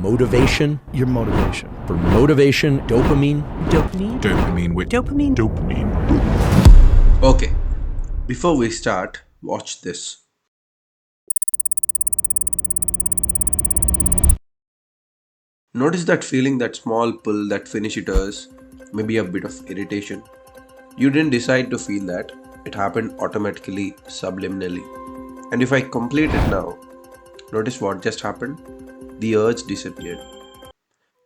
motivation. Your motivation. For motivation, dopamine. Dopamine with Dopamine. Okay, before we start, watch this. Notice that feeling, that small pull, that finish hitters, maybe a bit of irritation. You didn't decide to feel that, it happened automatically, subliminally. And if I complete it now, notice what just happened? The urge disappeared.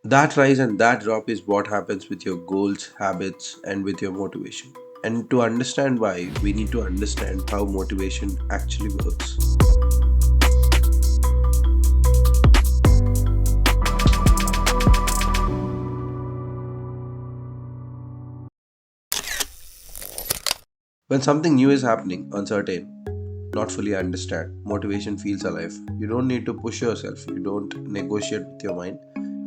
That rise and that drop is what happens with your goals, habits, and with your motivation. And to understand why, we need to understand how motivation actually works. When something new is happening, uncertain, not fully understand, motivation feels alive. You don't need to push yourself, you don't negotiate with your mind,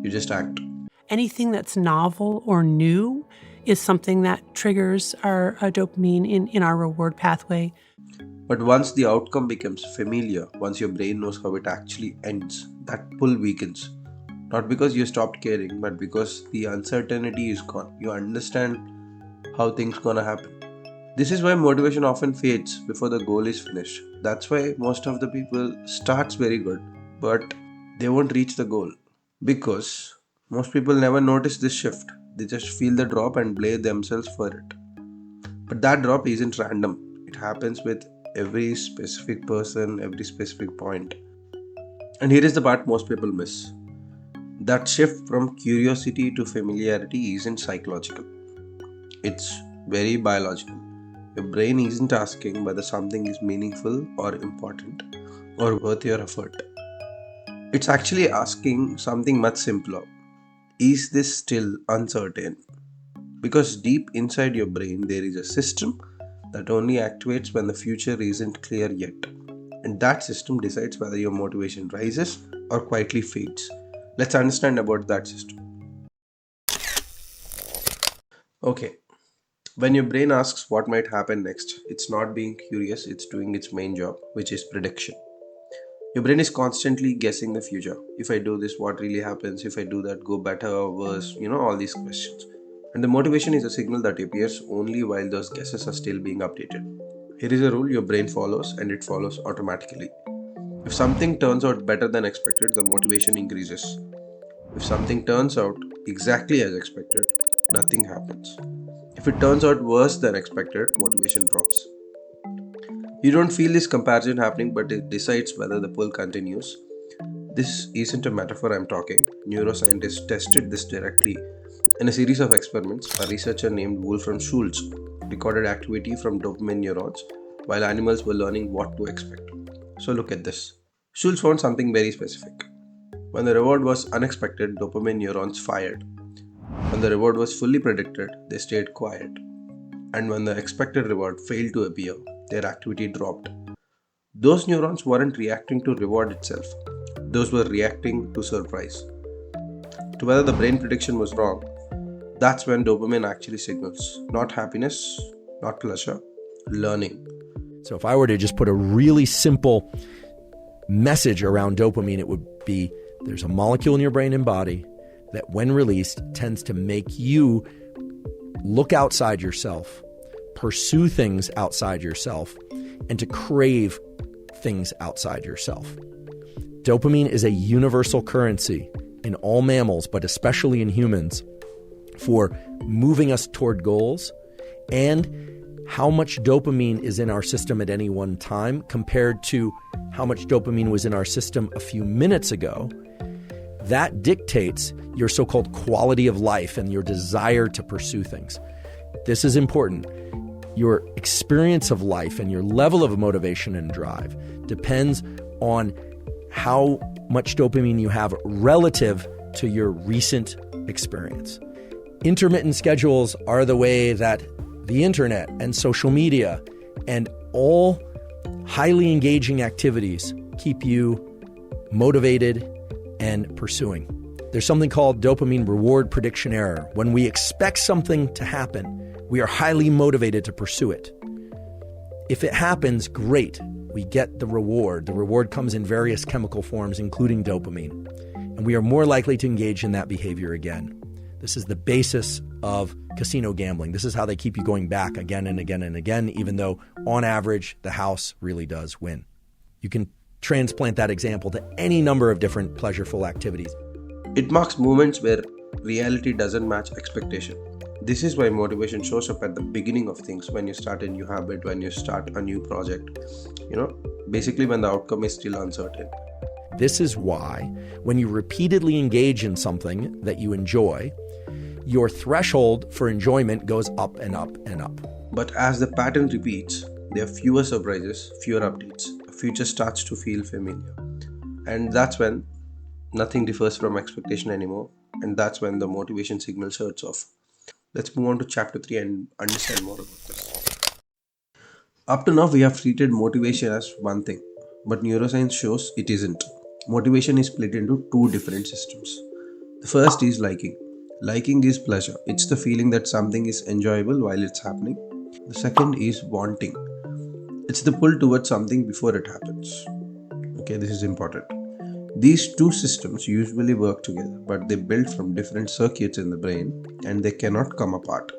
you just act. Anything that's novel or new is something that triggers our dopamine in our reward pathway. But once the outcome becomes familiar, once your brain knows how it actually ends, that pull weakens. Not because you stopped caring, but because the uncertainty is gone. You understand how things gonna happen. This is why motivation often fades before the goal is finished. That's why most of the people starts very good, but they won't reach the goal. Because most people never notice this shift. They just feel the drop and blame themselves for it. But that drop isn't random. It happens with every specific person, every specific point. And here is the part most people miss. That shift from curiosity to familiarity isn't psychological. It's very biological. Your brain isn't asking whether something is meaningful or important or worth your effort. It's actually asking something much simpler. Is this still uncertain? Because deep inside your brain there is a system that only activates when the future isn't clear yet. And that system decides whether your motivation rises or quietly fades. Let's understand about that system. Okay. When your brain asks what might happen next, it's not being curious, it's doing its main job, which is prediction. Your brain is constantly guessing the future. If I do this, what really happens? If I do that, go better or worse? All these questions. And the motivation is a signal that appears only while those guesses are still being updated. Here is a rule your brain follows, and it follows automatically. If something turns out better than expected, the motivation increases. If something turns out exactly as expected, nothing happens. If it turns out worse than expected, motivation drops. You don't feel this comparison happening, but it decides whether the pull continues. This isn't a metaphor I'm talking. Neuroscientists tested this directly. In a series of experiments, a researcher named Wolfram Schultz recorded activity from dopamine neurons while animals were learning what to expect. So look at this. Schultz found something very specific. When the reward was unexpected, dopamine neurons fired. When the reward was fully predicted, they stayed quiet. And when the expected reward failed to appear, their activity dropped. Those neurons weren't reacting to reward itself. Those were reacting to surprise. To whether the brain prediction was wrong, that's when dopamine actually signals. Not happiness, not pleasure, learning. So if I were to just put a really simple message around dopamine, it would be there's a molecule in your brain and body that when released tends to make you look outside yourself, pursue things outside yourself, and to crave things outside yourself. Dopamine is a universal currency in all mammals, but especially in humans, for moving us toward goals, and how much dopamine is in our system at any one time compared to how much dopamine was in our system a few minutes ago. That dictates your so-called quality of life and your desire to pursue things. This is important. Your experience of life and your level of motivation and drive depends on how much dopamine you have relative to your recent experience. Intermittent schedules are the way that the internet and social media and all highly engaging activities keep you motivated and pursuing. There's something called dopamine reward prediction error. When we expect something to happen, we are highly motivated to pursue it. If it happens, great. We get the reward. The reward comes in various chemical forms, including dopamine. and we are more likely to engage in that behavior again. This is the basis of casino gambling. This is how they keep you going back again and again and again, even though on average, the house really does win. You can transplant that example to any number of different pleasureful activities. It marks moments where reality doesn't match expectation. This is why motivation shows up at the beginning of things, when you start a new habit, when you start a new project, basically when the outcome is still uncertain. This is why when you repeatedly engage in something that you enjoy, your threshold for enjoyment goes up and up and up. But as the pattern repeats, there are fewer surprises, fewer updates. The future starts to feel familiar. And that's when nothing differs from expectation anymore. And that's when the motivation signal shuts off. Let's move on to chapter 3 and understand more about this. Up to now, we have treated motivation as one thing, but neuroscience shows it isn't. Motivation is split into two different systems. The first is liking. Liking is pleasure. It's the feeling that something is enjoyable while it's happening. The second is wanting. It's the pull towards something before it happens. Okay, this is important. These two systems usually work together, but they build from different circuits in the brain and they cannot come apart.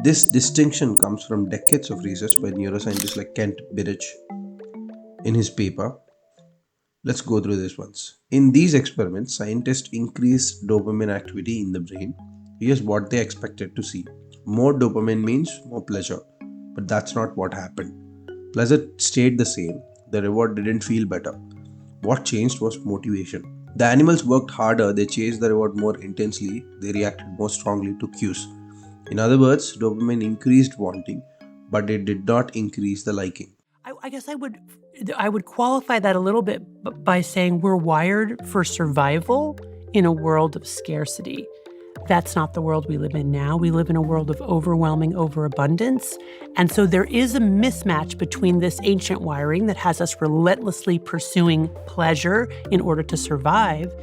This distinction comes from decades of research by neuroscientists like Kent Birich in his paper. Let's go through this once. In these experiments, scientists increased dopamine activity in the brain. Here's what they expected to see. More dopamine means more pleasure, but that's not what happened. Pleasure stayed the same. The reward didn't feel better. What changed was motivation. The animals worked harder, they chased the reward more intensely, they reacted more strongly to cues. In other words, dopamine increased wanting, but it did not increase the liking. I guess I would qualify that a little bit by saying we're wired for survival in a world of scarcity. That's not the world we live in now. We live in a world of overwhelming overabundance. And so there is a mismatch between this ancient wiring that has us relentlessly pursuing pleasure in order to survive,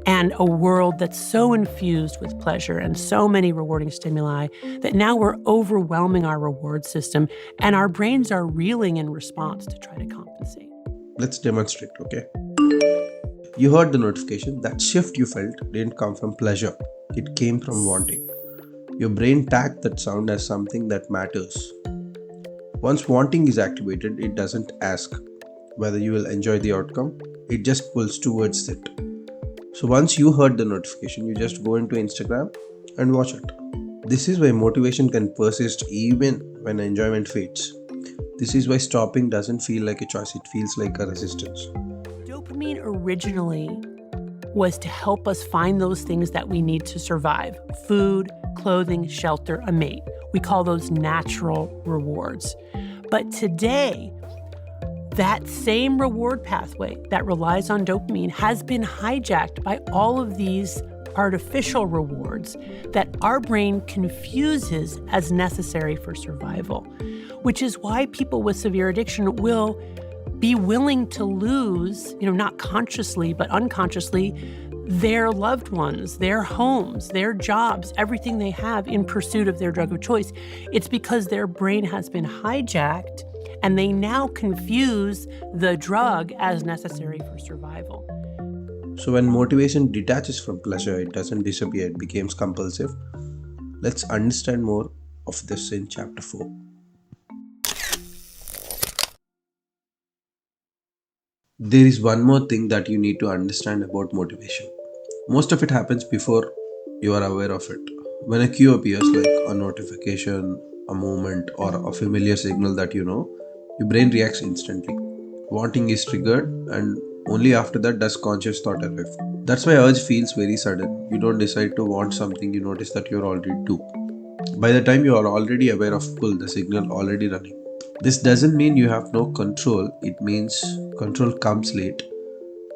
and a world that's so infused with pleasure and so many rewarding stimuli that now we're overwhelming our reward system and our brains are reeling in response to try to compensate. Let's demonstrate, okay? You heard the notification. That shift you felt didn't come from pleasure. It came from wanting. Your brain tagged that sound as something that matters. Once wanting is activated, it doesn't ask whether you will enjoy the outcome. It just pulls towards it. So once you heard the notification, you just go into Instagram and watch it. This is why motivation can persist even when enjoyment fades. This is why stopping doesn't feel like a choice, it feels like a resistance. Dopamine originally was to help us find those things that we need to survive: food, clothing, shelter, a mate. We call those natural rewards. But today, that same reward pathway that relies on dopamine has been hijacked by all of these artificial rewards that our brain confuses as necessary for survival, which is why people with severe addiction will be willing to lose, not consciously, but unconsciously, their loved ones, their homes, their jobs, everything they have in pursuit of their drug of choice. It's because their brain has been hijacked and they now confuse the drug as necessary for survival. So when motivation detaches from pleasure, it doesn't disappear, it becomes compulsive. Let's understand more of this in chapter 4. There is one more thing that you need to understand about motivation. Most of it happens before you are aware of it. When a cue appears, like a notification, a movement, or a familiar signal that you know, your brain reacts instantly. Wanting is triggered, and only after that does conscious thought arrive. That's why urge feels very sudden. You don't decide to want something, you notice that you're already do. By the time you are already aware of pull, the signal already running. This doesn't mean you have no control, it means control comes late.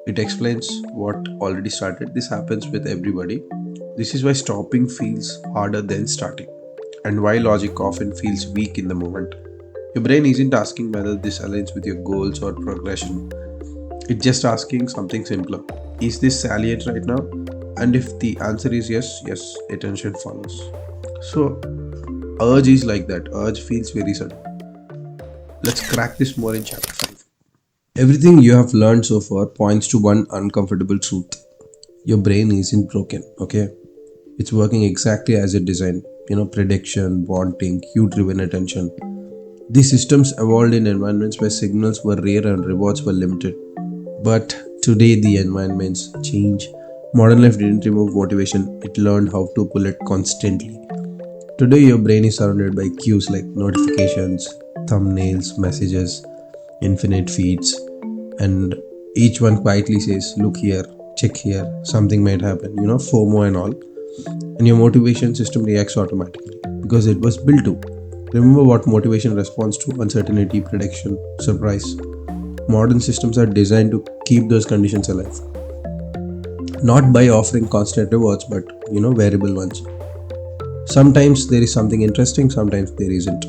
It explains what already started. This happens with everybody. This is why stopping feels harder than starting, and why logic often feels weak in the moment. Your brain isn't asking whether this aligns with your goals or progression. It's just asking something simpler. Is this salient right now? And if the answer is yes, attention follows. So, urge is like that. Urge feels very sudden. Let's crack this more in chapter 5. Everything you have learned so far points to one uncomfortable truth. your brain isn't broken, okay? It's working exactly as it designed. Prediction, wanting, cue driven attention. These systems evolved in environments where signals were rare and rewards were limited. But today the environments change. Modern life didn't remove motivation, it learned how to pull it constantly. Today your brain is surrounded by cues like notifications, thumbnails, messages, infinite feeds, and each one quietly says, look here, check here, something might happen, FOMO and all. And your motivation system reacts automatically because it was built to. Remember what motivation responds to: uncertainty, prediction, surprise. Modern systems are designed to keep those conditions alive. Not by offering constant rewards, but variable ones. Sometimes there is something interesting, sometimes there isn't.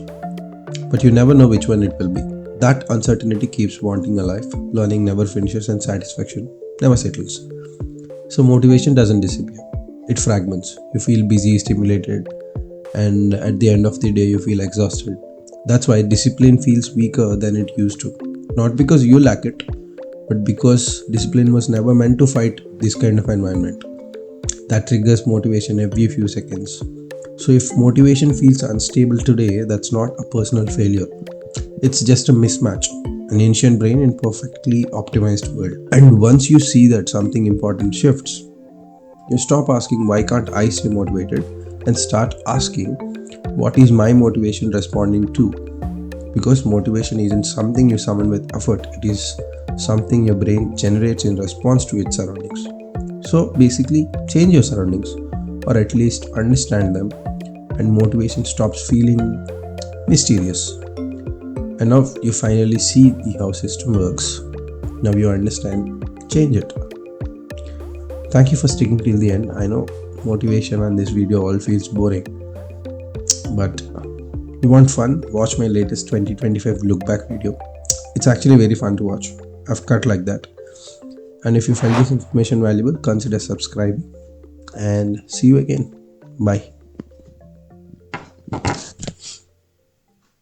But you never know which one it will be. That uncertainty keeps wanting alive, learning never finishes, and satisfaction never settles. So motivation doesn't disappear. It fragments. You feel busy, stimulated, and at the end of the day you feel exhausted. That's why discipline feels weaker than it used to. Not because you lack it, but because discipline was never meant to fight this kind of environment that triggers motivation every few seconds. So if motivation feels unstable today, that's not a personal failure. It's just a mismatch, an ancient brain in perfectly optimized world. And once you see that something important shifts, you stop asking why can't I stay motivated and start asking what is my motivation responding to? Because motivation isn't something you summon with effort, it is something your brain generates in response to its surroundings. So basically, change your surroundings, or at least understand them, and motivation stops feeling mysterious. And now you finally see how system works. Now you understand, change it. Thank you for sticking till the end. I know motivation on this video all feels boring, but you want fun? Watch my latest 2025 look back video. It's actually very fun to watch. I've cut like that. And if you find this information valuable, consider subscribing, and see you again. Bye.